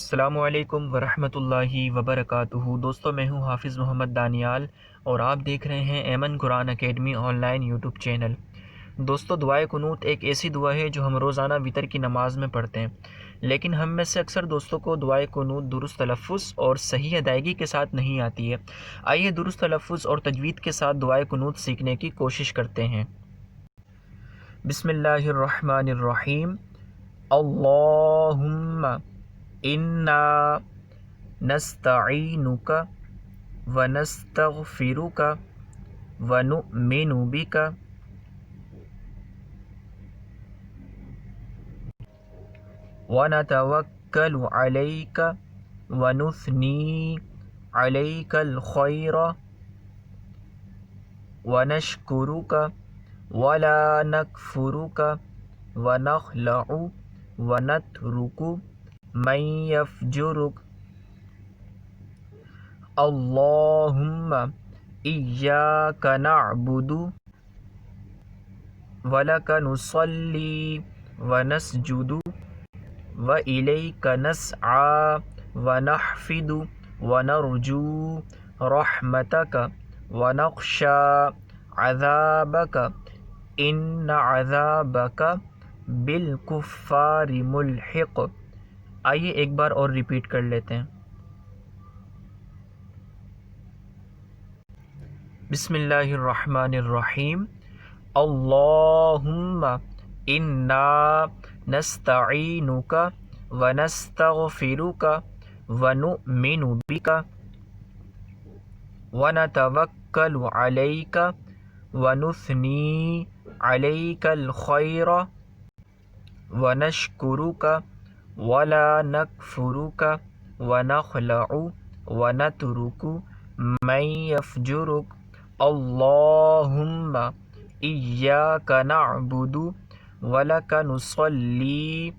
السلام علیکم ورحمۃ اللہ وبرکاتہ۔ دوستو میں ہوں حافظ محمد دانیال اور آپ دیکھ رہے ہیں Aiman Quran academy online YouTube channel. دوستو دعائے قنوت ایک ایسی دعا ہے جو ہم روزانہ وتر کی نماز میں پڑھتے ہیں، لیکن ہم میں سے اکثر دوستوں کو دعائے قنوت درست تلفظ اور صحیح ادائیگی کے ساتھ نہیں آتی ہے۔ آئیے درست تلفظ اور تجوید کے ساتھ دعائے قنوت سیکھنے کی کوشش کرتے ہیں۔ بسم اللہ الرحمن الرحیم۔ اللہم انا نستعینک ونستغفرک ونؤمن بک ونتوکل علیک ونثنی علیک الخیر ونشکرک ولا نکفرک ونخلع ونترک من یفجرک۔ اللہم ایاک نعبد ولک نصلی ونسجد وإلیک نسعی ونحفد ونرجو رحمتک ونخشی عذابک ان عذابک بالکفار ملحق۔ آئیے ایک بار اور ریپیٹ کر لیتے ہیں۔ بسم اللہ الرحمن الرحیم۔ اللہم انا نستعینک ونستغفرک ونؤمن بک ونتوکل علیک ونثنی علیک الخیر ونشکرک ولا نکفرک ونخلع ونترک من یفجرک۔ اللہم ایاک نعبد ولک نصلی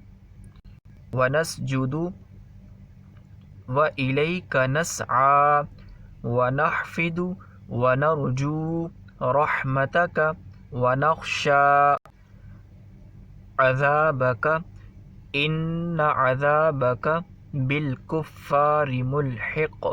ونسجد وإلیک نسعی ونحفد ونرجو رحمتک ونخشی عذابک ان عذابک بالکفار ملحق۔